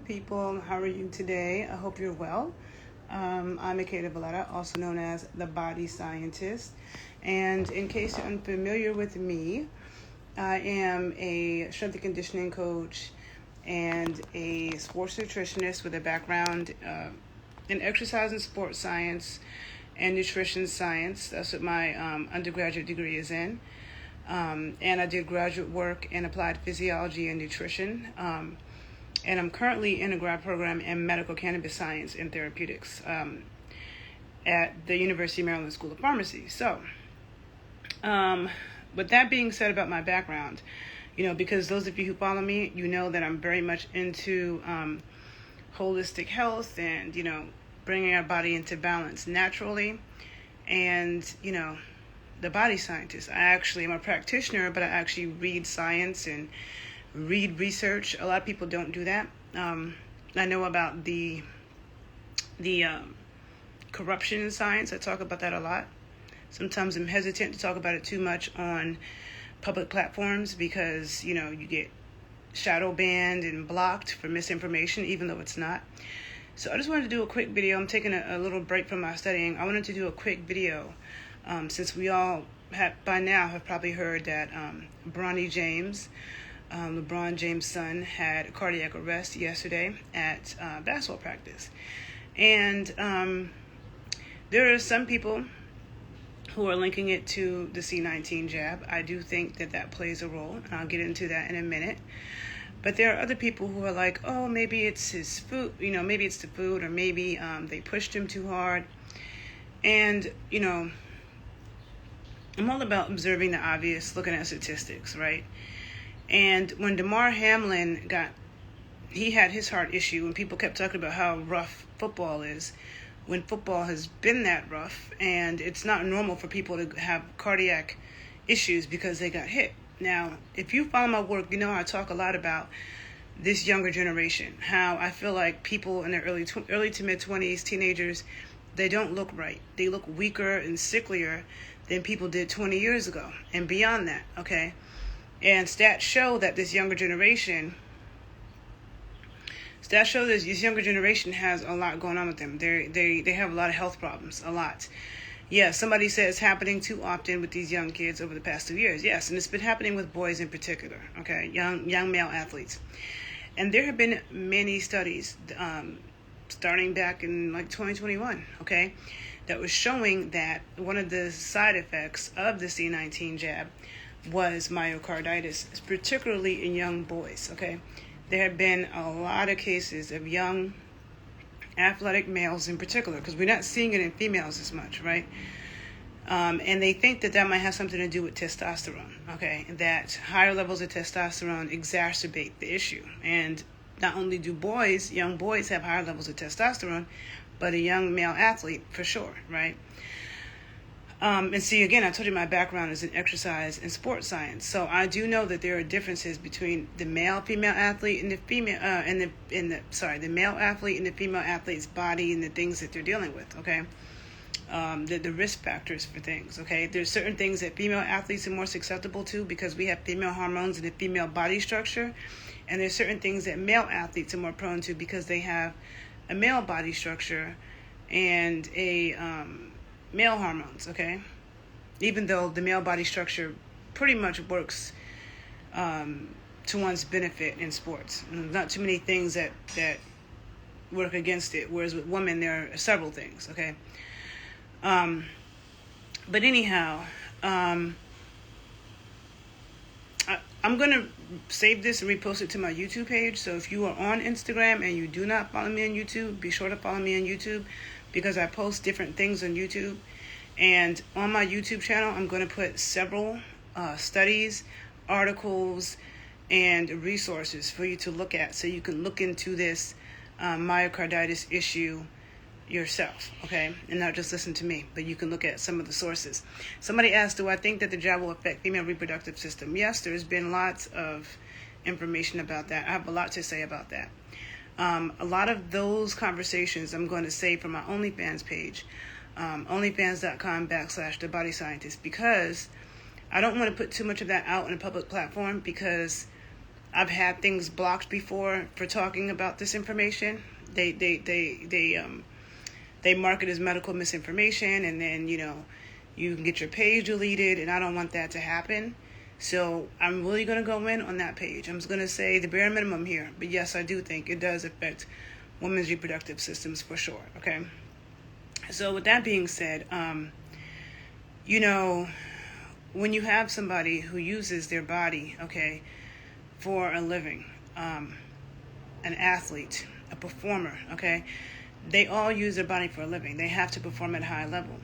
people, how are you today? I hope you're well. I'm Akeda Valletta, also known as the Body Scientist. And in case you're unfamiliar with me, I am a strength and conditioning coach and a sports nutritionist with a background in exercise and sports science and nutrition science. That's what my undergraduate degree is in. And I did graduate work in applied physiology and nutrition. And I'm currently in a grad program in medical cannabis science and therapeutics at the University of Maryland School of Pharmacy. So, with that being said about my background, because those of you who follow me, you know that I'm very much into holistic health and, bringing our body into balance naturally. And, the body scientist. I actually am a practitioner, but I actually read science and read research. A lot of people don't do that. I know about the corruption in science. I talk about that a lot. Sometimes I'm hesitant to talk about it too much on public platforms because, you get shadow banned and blocked for misinformation, even though it's not. So I just wanted to do a quick video. I'm taking a little break from my studying. I wanted to do a quick video since we all by now have probably heard that Bronny James, LeBron James' son, had cardiac arrest yesterday at basketball practice. And there are some people who are linking it to the C-19 jab. I do think that plays a role, and I'll get into that in a minute. But there are other people who are like, oh, maybe it's his food, maybe it's the food, or maybe they pushed him too hard. And, I'm all about observing the obvious, looking at statistics, right? And when Damar Hamlin he had his heart issue, and people kept talking about how rough football is, when football has been that rough, and it's not normal for people to have cardiac issues because they got hit. Now, if you follow my work, I talk a lot about this younger generation, how I feel like people in their early to mid-20s, teenagers, they don't look right. They look weaker and sicklier than people did 20 years ago and beyond that, okay? And stats show that this younger generation has a lot going on with them. They have a lot of health problems, a lot. Yeah, somebody said it's happening too often with these young kids over the past 2 years. Yes, and it's been happening with boys in particular, okay, young male athletes. And there have been many studies starting back in 2021, okay, that was showing that one of the side effects of the C-19 jab was myocarditis, particularly in young boys, okay? There have been a lot of cases of young athletic males in particular, because we're not seeing it in females as much, right? And they think that might have something to do with testosterone, okay? That higher levels of testosterone exacerbate the issue. And not only do young boys have higher levels of testosterone, but a young male athlete for sure, right? And see, again, I told you my background is in exercise and sports science, so I do know that there are differences between the female athlete and the female the male athlete and the female athlete's body and the things that they're dealing with. Okay, the risk factors for things. Okay, there's certain things that female athletes are more susceptible to because we have female hormones and the female body structure, and there's certain things that male athletes are more prone to because they have a male body structure and a male hormones, okay? Even though the male body structure pretty much works to one's benefit in sports. Not too many things that work against it, whereas with women there are several things, okay? But anyhow, I'm going to save this and repost it to my YouTube page. So if you are on Instagram and you do not follow me on YouTube, be sure to follow me on YouTube because I post different things on YouTube. And on my YouTube channel, I'm going to put several studies, articles, and resources for you to look at so you can look into this myocarditis issue yourself, okay? And not just listen to me, but you can look at some of the sources. Somebody asked, do I think that the jab will affect female reproductive system? Yes, there's been lots of information about that. I have a lot to say about that. A lot of those conversations I'm going to save from my OnlyFans page, onlyfans.com/thebodyscientist, because I don't want to put too much of that out on a public platform because I've had things blocked before for talking about this information. They mark it as medical misinformation, and then you can get your page deleted, and I don't want that to happen. So I'm really going to go in on that page. I'm just going to say the bare minimum here. But yes, I do think it does affect women's reproductive systems for sure. Okay. So with that being said, when you have somebody who uses their body, okay, for a living, an athlete, a performer, okay, they all use their body for a living. They have to perform at a high level.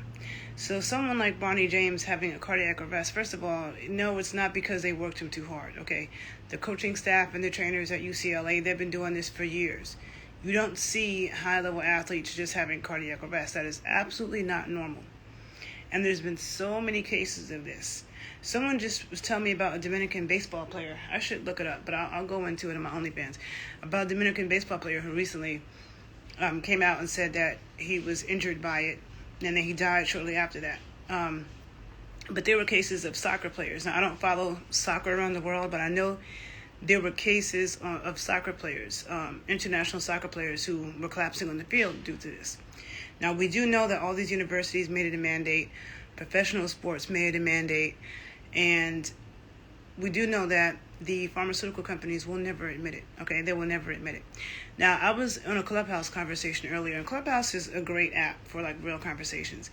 So someone like Bronny James having a cardiac arrest, first of all, no, it's not because they worked him too hard, okay? The coaching staff and the trainers at UCLA, they've been doing this for years. You don't see high-level athletes just having cardiac arrest. That is absolutely not normal. And there's been so many cases of this. Someone just was telling me about a Dominican baseball player. I should look it up, but I'll go into it in my OnlyFans. About a Dominican baseball player who recently came out and said that he was injured by it, and then he died shortly after that. But there were cases of soccer players. Now, I don't follow soccer around the world, but I know there were cases of soccer players, international soccer players, who were collapsing on the field due to this. Now, we do know that all these universities made it a mandate. Professional sports made it a mandate. And we do know that the pharmaceutical companies will never admit it, okay? They will never admit it. Now, I was on a Clubhouse conversation earlier, and Clubhouse is a great app for, like, real conversations.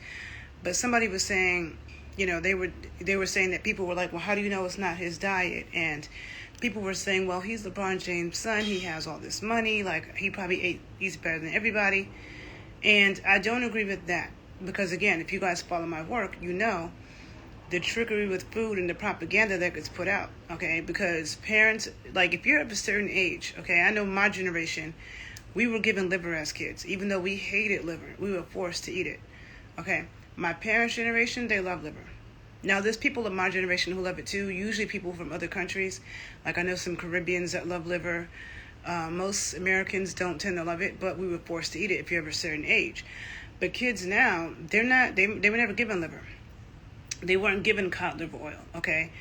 But somebody was saying, they were saying that people were like, well, how do you know it's not his diet? And people were saying, well, he's LeBron James' son. He has all this money. Like, he probably eats better than everybody. And I don't agree with that. Because, again, if you guys follow my work, you know the trickery with food and the propaganda that gets put out, okay? Because parents, like, if you're of a certain age, okay, I know my generation, we were given liver as kids. Even though we hated liver, we were forced to eat it, okay? My parents' generation, they love liver. Now, there's people of my generation who love it too, usually people from other countries. Like, I know some Caribbeans that love liver. Most Americans don't tend to love it, but we were forced to eat it if you're of a certain age. But kids now, they were never given liver. They weren't given cod liver oil, okay?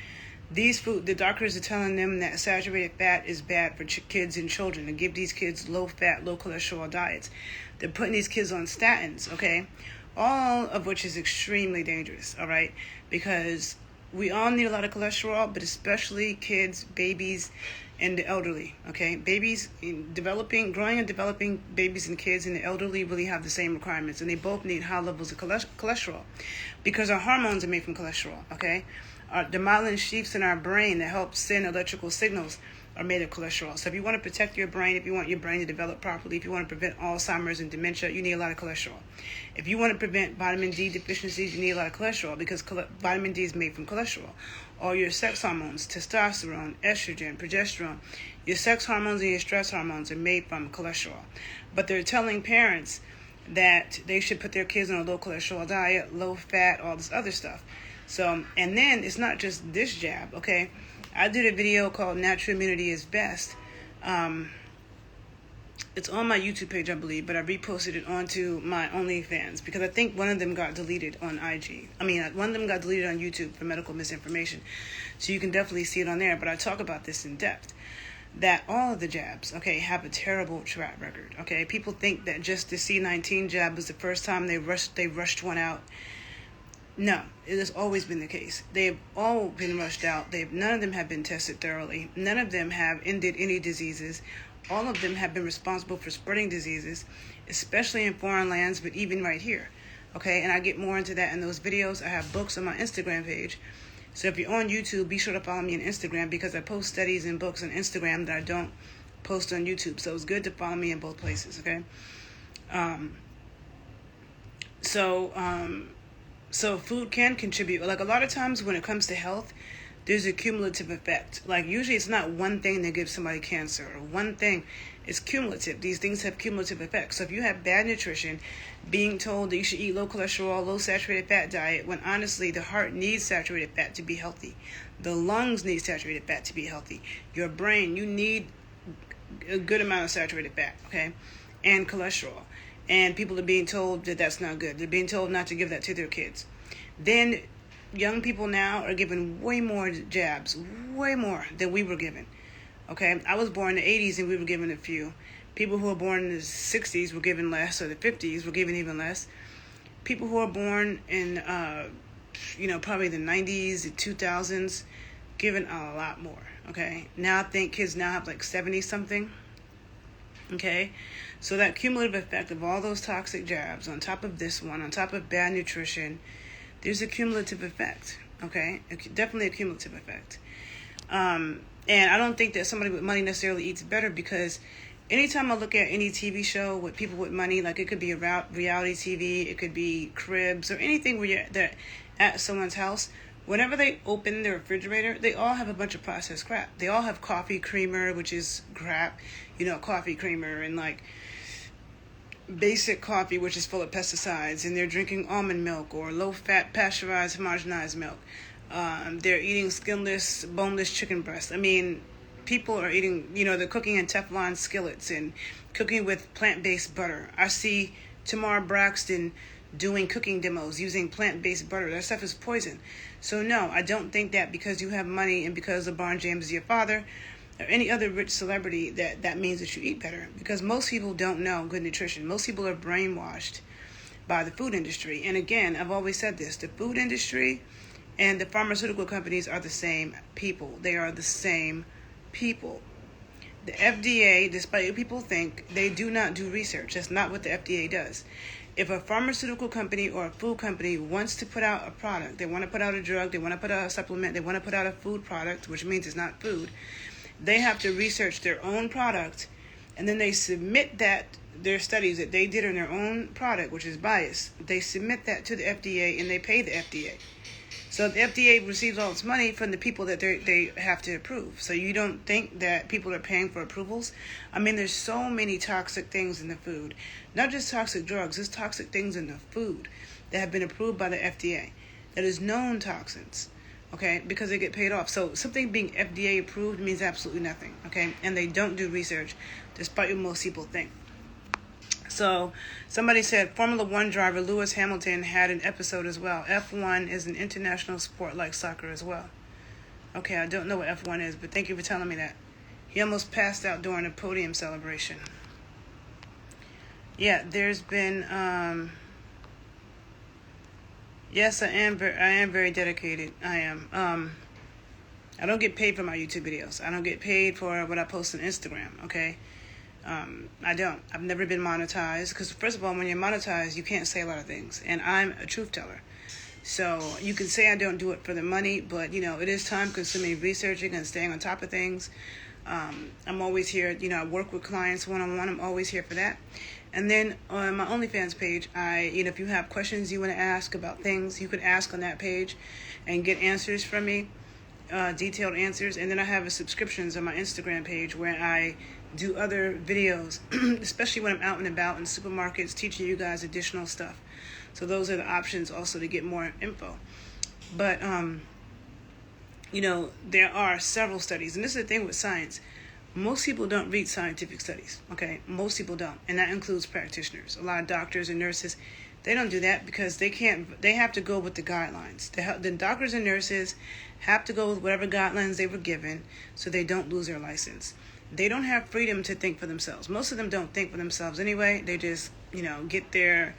The doctors are telling them that saturated fat is bad for kids and children, to give these kids low-fat, low-cholesterol diets. They're putting these kids on statins, okay? All of which is extremely dangerous, all right? Because we all need a lot of cholesterol, but especially kids, babies, and the elderly, okay? Babies, growing and developing babies and kids and the elderly really have the same requirements, and they both need high levels of cholesterol because our hormones are made from cholesterol, okay? The myelin sheaths in our brain that help send electrical signals are made of cholesterol. So if you want to protect your brain, if you want your brain to develop properly, if you want to prevent Alzheimer's and dementia, you need a lot of cholesterol. If you want to prevent vitamin D deficiencies, you need a lot of cholesterol because vitamin D is made from cholesterol. All your sex hormones, testosterone, estrogen, progesterone, your sex hormones and your stress hormones are made from cholesterol. But they're telling parents that they should put their kids on a low cholesterol diet, low fat, all this other stuff. So, and then it's not just this jab, okay? I did a video called Natural Immunity is Best. It's on my YouTube page, I believe, but I reposted it onto my OnlyFans because I think one of them got deleted on IG. One of them got deleted on YouTube for medical misinformation. So you can definitely see it on there, but I talk about this in depth. That all of the jabs, okay, have a terrible track record, okay? People think that just the C-19 jab was the first time they rushed one out. No, it has always been the case. They've all been rushed out. None of them have been tested thoroughly. None of them have ended any diseases. All of them have been responsible for spreading diseases, especially in foreign lands, but even right here, okay? And I get more into that in those videos. I have books on my Instagram page. So if you're on YouTube, be sure to follow me on Instagram because I post studies and books on Instagram that I don't post on YouTube. So it's good to follow me in both places, okay? So food can contribute. Like a lot of times when it comes to health, there's a cumulative effect. Like usually it's not one thing that gives somebody cancer or one thing. It's cumulative. These things have cumulative effects. So if you have bad nutrition, being told that you should eat low cholesterol, low saturated fat diet, when honestly the heart needs saturated fat to be healthy. The lungs need saturated fat to be healthy. Your brain, you need a good amount of saturated fat, okay? And cholesterol. And people are being told that that's not good. They're being told not to give that to their kids. Then young people now are given way more jabs, way more than we were given. Okay, I was born in the 80s and we were given a few. People who were born in the 60s were given less, or the 50s were given even less. People who are born in, probably the 90s, the 2000s, given a lot more. Okay, now I think kids now have like 70 something. Okay, so that cumulative effect of all those toxic jabs on top of this one, on top of bad nutrition, there's a cumulative effect. Okay, definitely a cumulative effect. And I don't think that somebody with money necessarily eats better, because anytime I look at any TV show with people with money, like it could be a reality TV, it could be Cribs, or anything where they're at someone's house, whenever they open their refrigerator, they all have a bunch of processed crap. They all have coffee creamer, which is crap, coffee creamer, and like basic coffee, which is full of pesticides, and they're drinking almond milk or low-fat pasteurized homogenized milk. They're eating skinless, boneless chicken breast. I mean, people are eating, they're cooking in Teflon skillets and cooking with plant-based butter. I see Tamar Braxton doing cooking demos using plant-based butter. That stuff is poison. So no, I don't think that because you have money and because LeBron James is your father or any other rich celebrity that means that you eat better. Because most people don't know good nutrition. Most people are brainwashed by the food industry. And again, I've always said this, the food industry and the pharmaceutical companies are the same people. They are the same people. The FDA, despite what people think, they do not do research. That's not what the FDA does. If a pharmaceutical company or a food company wants to put out a product, they want to put out a drug, they want to put out a supplement, they want to put out a food product, which means it's not food, they have to research their own product, and then they submit their studies that they did on their own product, which is biased. They submit that to the FDA, and they pay the FDA. So the FDA receives all its money from the people that they have to approve. So you don't think that people are paying for approvals? I mean, there's so many toxic things in the food. Not just toxic drugs, there's toxic things in the food that have been approved by the FDA. That is known toxins, okay, because they get paid off. So something being FDA approved means absolutely nothing, okay? And they don't do research, despite what most people think. So somebody said Formula One driver Lewis Hamilton had an episode as well. F1 is an international sport like soccer as well. Okay, I don't know what F1 is, but thank you for telling me that. He almost passed out during a podium celebration. Yeah, there's been, yes, I am very dedicated. I am. I don't get paid for my YouTube videos. I don't get paid for what I post on Instagram, okay? I don't. I've never been monetized because, first of all, when you're monetized, you can't say a lot of things. And I'm a truth teller. So you can say I don't do it for the money, but, it is time-consuming researching and staying on top of things. I'm always here. I work with clients one-on-one. I'm always here for that. And then on my OnlyFans page, if you have questions you want to ask about things, you can ask on that page and get answers from me, detailed answers. And then I have subscriptions on my Instagram page where I do other videos, especially when I'm out and about in supermarkets, teaching you guys additional stuff. So those are the options also to get more info. But, there are several studies. And this is the thing with science. Most people don't read scientific studies, okay? Most people don't. And that includes practitioners. A lot of doctors and nurses, they don't do that because they have to go with the guidelines. The doctors and nurses have to go with whatever guidelines they were given so they don't lose their license. They don't have freedom to think for themselves. Most of them don't think for themselves anyway. They just, get their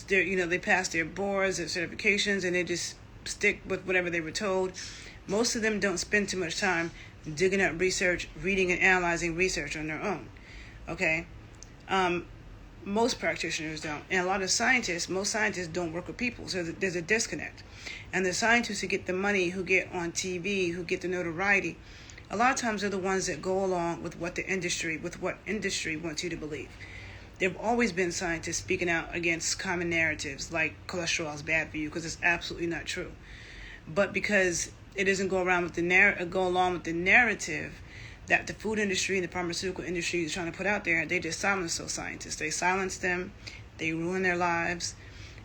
they pass their boards, their certifications, and they just stick with whatever they were told. Most of them don't spend too much time digging up research, reading and analyzing research on their own, okay? Most practitioners don't. And a lot of most scientists don't work with people, so there's a disconnect. And the scientists who get the money, who get on TV, who get the notoriety, a lot of times they're the ones that go along with what industry wants you to believe. There have always been scientists speaking out against common narratives like cholesterol is bad for you, because it's absolutely not true. But because it doesn't go along with the narrative that the food industry and the pharmaceutical industry is trying to put out there, they just silence those scientists. They silence them, they ruin their lives,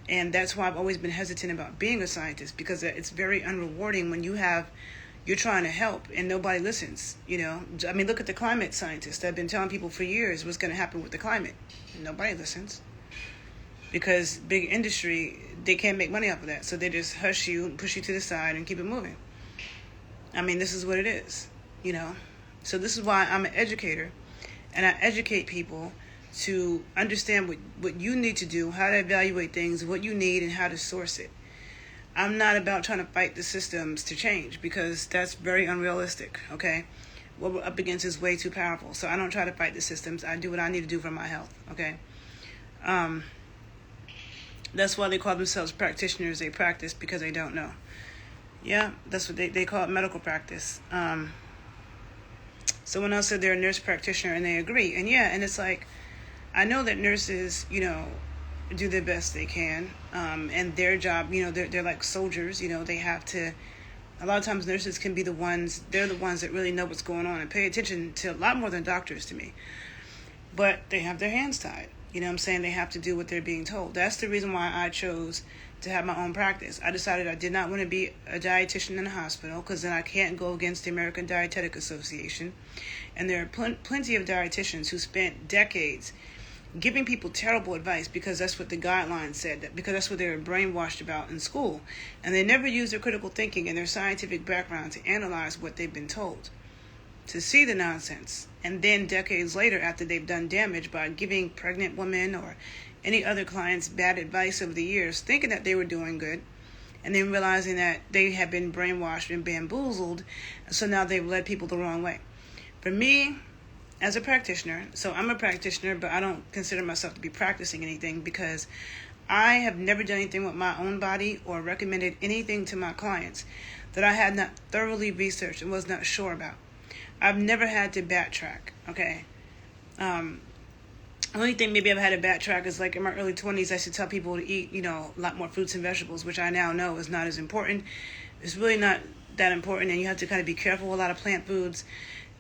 and that's why I've always been hesitant about being a scientist, because it's very unrewarding when you're trying to help and nobody listens, I mean, look at the climate scientists that have been telling people for years what's going to happen with the climate. Nobody listens because big industry, they can't make money off of that. So they just hush you, push you to the side and keep it moving. I mean, this is what it is, So this is why I'm an educator, and I educate people to understand what you need to do, how to evaluate things, what you need, and how to source it. I'm not about trying to fight the systems to change, because that's very unrealistic, okay? What we're up against is way too powerful. So I don't try to fight the systems. I do what I need to do for my health, okay? That's why they call themselves practitioners. They practice because they don't know. Yeah, that's what they call it, medical practice. Someone else said they're a nurse practitioner, and they agree. And yeah, and it's like, I know that nurses, do their best they can, and their job, they're like soldiers. They have to. A lot of times, nurses can be they're the ones that really know what's going on and pay attention to a lot more than doctors to me. But they have their hands tied. You know what I'm saying? They have to do what they're being told. That's the reason why I chose to have my own practice. I decided I did not want to be a dietitian in a hospital, because then I can't go against the American Dietetic Association. And there are plenty of dietitians who spent decades giving people terrible advice because that's what the guidelines said, because that's what they were brainwashed about in school. And they never used their critical thinking and their scientific background to analyze what they've been told, to see the nonsense. And then decades later, after they've done damage by giving pregnant women or any other clients bad advice over the years, thinking that they were doing good, and then realizing that they have been brainwashed and bamboozled, so now they've led people the wrong way. For me, as a practitioner, so I'm a practitioner, but I don't consider myself to be practicing anything, because I have never done anything with my own body or recommended anything to my clients that I had not thoroughly researched and was not sure about. I've never had to backtrack, okay? Only thing maybe I've had to backtrack is like in my early 20s, I should tell people to eat, a lot more fruits and vegetables, which I now know is not as important. It's really not that important, and you have to kind of be careful with a lot of plant foods.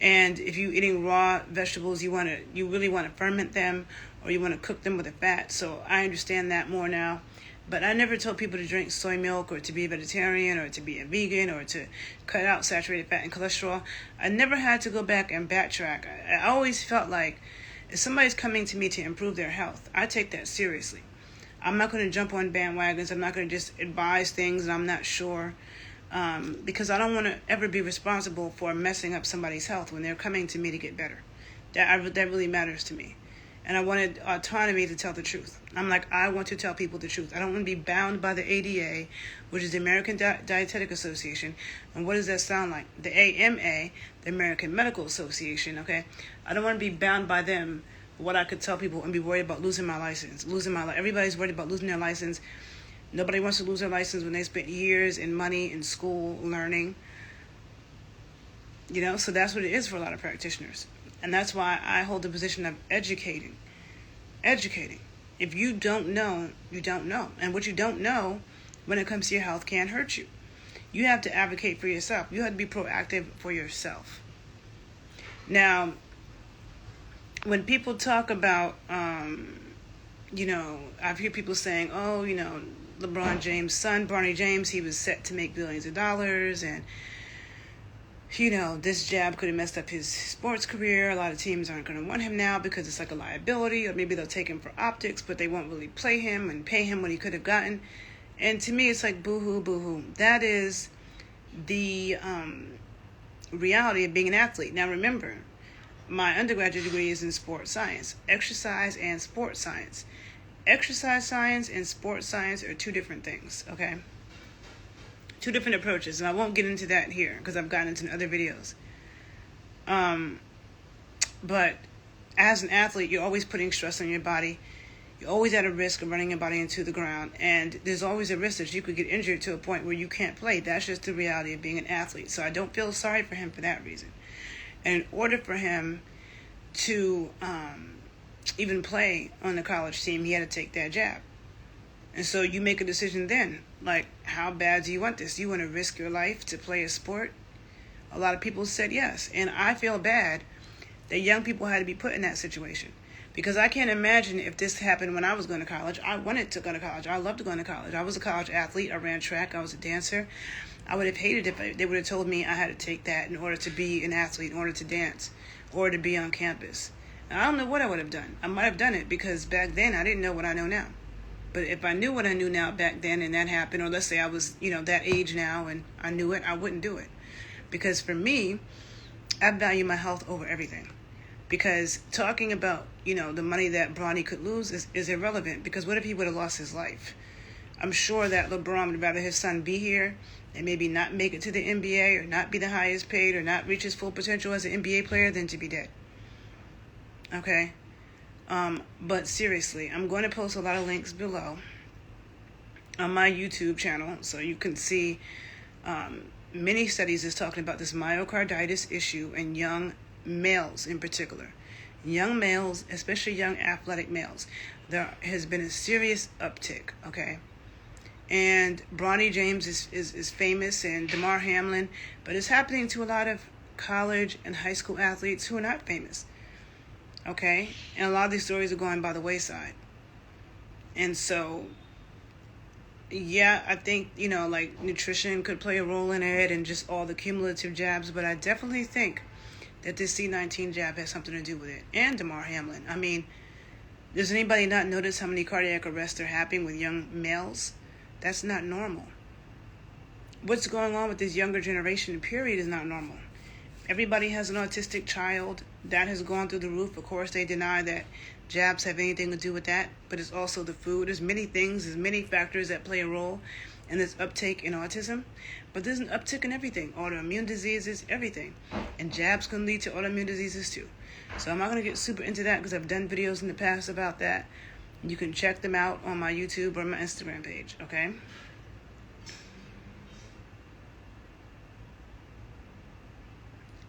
And if you're eating raw vegetables, you really want to ferment them, or you want to cook them with a fat. So I understand that more now. But I never told people to drink soy milk, or to be a vegetarian, or to be a vegan, or to cut out saturated fat and cholesterol. I never had to go back and backtrack. I always felt like if somebody's coming to me to improve their health, I take that seriously. I'm not going to jump on bandwagons. I'm not going to just advise things and I'm not sure. Because I don't want to ever be responsible for messing up somebody's health when they're coming to me to get better. That really matters to me. And I wanted autonomy to tell the truth. I want to tell people the truth. I don't want to be bound by the ADA, which is the American Dietetic Association. And what does that sound like? The AMA, the American Medical Association, okay? I don't want to be bound by them, what I could tell people, and be worried about losing my license. Everybody's worried about losing their license. Nobody wants to lose their license when they spent years and money in school learning. So that's what it is for a lot of practitioners. And that's why I hold the position of educating. If you don't know, you don't know. And what you don't know when it comes to your health can hurt you. You have to advocate for yourself. You have to be proactive for yourself. Now, when people talk about, I've heard people saying, LeBron James' son, Bronny James, he was set to make billions of dollars, and this jab could have messed up his sports career. A lot of teams aren't going to want him now because it's like a liability, or maybe they'll take him for optics, but they won't really play him and pay him what he could have gotten. And to me, it's like boo-hoo, boo-hoo. That is the reality of being an athlete. Now remember, my undergraduate degree is in sports science, exercise and sports science. Exercise science and sports science are two different things, okay? Two different approaches, and I won't get into that here because I've gotten into other videos. But as an athlete, you're always putting stress on your body. You're always at a risk of running your body into the ground, and there's always a risk that you could get injured to a point where you can't play. That's just the reality of being an athlete. So I don't feel sorry for him for that reason. And in order for him to even play on the college team, he had to take that jab. And so you make a decision then, like, how bad do you want this? Do you want to risk your life to play a sport? A lot of people said yes. And I feel bad that young people had to be put in that situation. Because I can't imagine if this happened when I was going to college. I wanted to go to college. I loved going to college. I was a college athlete. I ran track. I was a dancer. I would have hated if they would have told me I had to take that in order to be an athlete, in order to dance, or to be on campus. And I don't know what I would have done. I might have done it because back then I didn't know what I know now. But if I knew what I knew now back then and that happened, or let's say I was, that age now and I knew it, I wouldn't do it. Because for me, I value my health over everything. Because talking about, the money that Bronny could lose is irrelevant. Because what if he would have lost his life? I'm sure that LeBron would rather his son be here and maybe not make it to the NBA or not be the highest paid or not reach his full potential as an NBA player than to be dead. Okay? But seriously, I'm going to post a lot of links below on my YouTube channel so you can see many studies is talking about this myocarditis issue in young males in particular. Young males, especially young athletic males. There has been a serious uptick, okay? And Bronny James is famous, and Damar Hamlin, but it's happening to a lot of college and high school athletes who are not famous, okay? And a lot of these stories are going by the wayside. And so, yeah, I think, like nutrition could play a role in it and just all the cumulative jabs, but I definitely think that this C-19 jab has something to do with it. And Damar Hamlin. I mean, does anybody not notice how many cardiac arrests are happening with young males? That's not normal. What's going on with this younger generation, period, is not normal. Everybody has an autistic child. That has gone through the roof. Of course, they deny that jabs have anything to do with that, but it's also the food. There's many things, there's many factors that play a role in this uptake in autism. But there's an uptick in everything. Autoimmune diseases, everything. And jabs can lead to autoimmune diseases too. So I'm not going to get super into that because I've done videos in the past about that. You can check them out on my YouTube or my Instagram page, okay?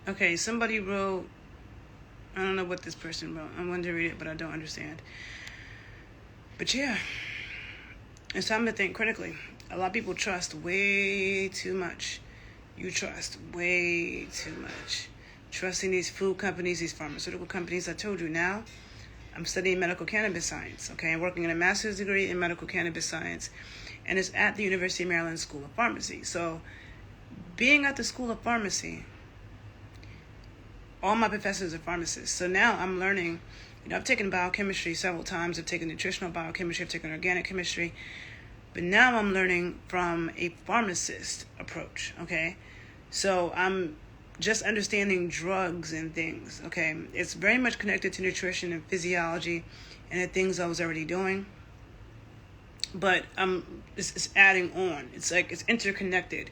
Okay, somebody wrote, I don't know what this person wrote. I wanted to read it, but I don't understand. But yeah, it's time to think critically. A lot of people trust way too much. You trust way too much. Trusting these food companies, these pharmaceutical companies. I told you now, I'm studying medical cannabis science, okay? I'm working in a master's degree in medical cannabis science, and it's at the University of Maryland School of Pharmacy. So being at the School of Pharmacy, all my professors are pharmacists. So now I'm learning, I've taken biochemistry several times. I've taken nutritional biochemistry. I've taken organic chemistry. But now I'm learning from a pharmacist approach, okay? So I'm just understanding drugs and things, okay? It's very much connected to nutrition and physiology and the things I was already doing. But it's adding on. It's like it's interconnected.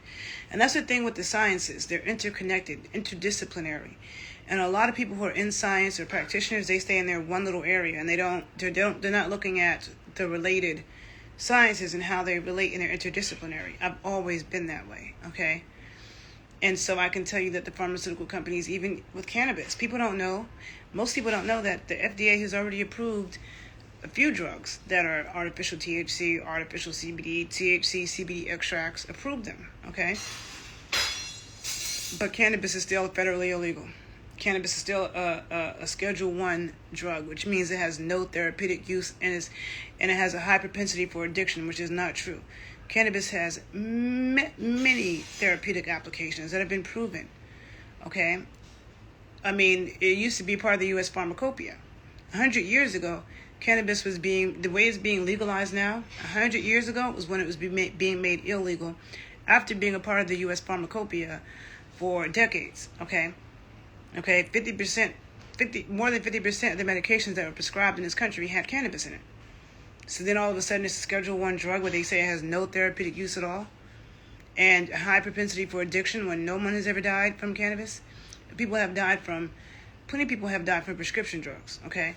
And that's the thing with the sciences. They're interconnected, interdisciplinary. And a lot of people who are in science or practitioners, they stay in their one little area and they're not looking at the related sciences and how they relate in their interdisciplinary. I've always been that way, okay? And so I can tell you that the pharmaceutical companies, even with cannabis, most people don't know that the FDA has already approved a few drugs that are artificial THC, artificial CBD, THC, CBD extracts, approved them, okay? But cannabis is still federally illegal. Cannabis is still a Schedule I drug, which means it has no therapeutic use and it has a high propensity for addiction, which is not true. Cannabis has many therapeutic applications that have been proven, okay? I mean, it used to be part of the U.S. pharmacopoeia. 100 years ago, cannabis was the way it's being legalized now, 100 years ago was when it was being made illegal after being a part of the U.S. pharmacopoeia for decades, okay? Okay, more than 50% of the medications that were prescribed in this country had cannabis in it. So then all of a sudden it's a Schedule I drug where they say it has no therapeutic use at all and a high propensity for addiction when no one has ever died from cannabis. Plenty of people have died from prescription drugs, okay?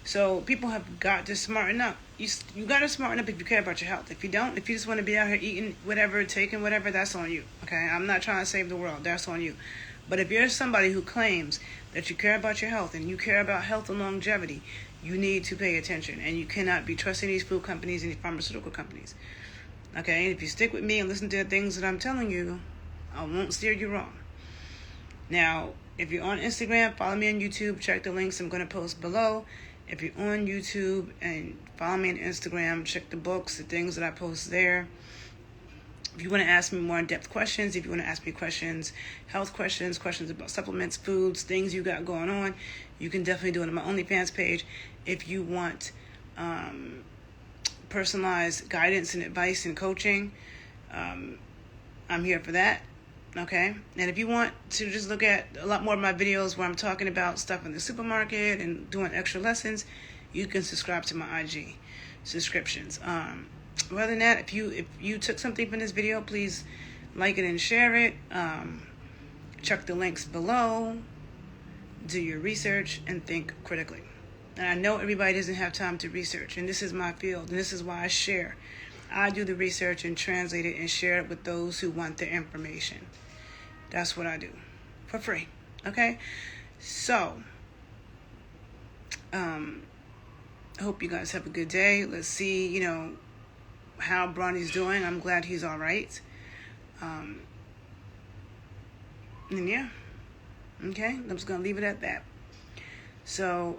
So people have got to smarten up. You got to smarten up if you care about your health. If you don't, if you just want to be out here eating whatever, taking whatever, that's on you, okay? I'm not trying to save the world. That's on you. But if you're somebody who claims that you care about your health and you care about health and longevity, you need to pay attention. And you cannot be trusting these food companies and these pharmaceutical companies. Okay? And if you stick with me and listen to the things that I'm telling you, I won't steer you wrong. Now, if you're on Instagram, follow me on YouTube. Check the links I'm going to post below. If you're on YouTube and follow me on Instagram, check the books, the things that I post there. If you want to ask me more in-depth questions, if you want to ask me questions, health questions, questions about supplements, foods, things you got going on, you can definitely do it on my OnlyFans page. If you want personalized guidance and advice and coaching, I'm here for that. Okay, and if you want to just look at a lot more of my videos where I'm talking about stuff in the supermarket and doing extra lessons, you can subscribe to my IG subscriptions. Other than that, if you took something from this video, please like it and share it. Check the links below. Do your research and think critically. And I know everybody doesn't have time to research, and this is my field, and this is why I share. I do the research and translate it and share it with those who want the information. That's what I do for free. Okay? So, I hope you guys have a good day. Let's see, how Bronny's doing. I'm glad he's all right. And yeah. Okay? I'm just going to leave it at that. So,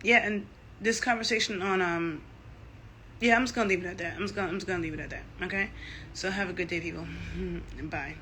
and this conversation on, I'm just going to leave it at that. I'm just going to leave it at that. Okay? So have a good day, people. Bye.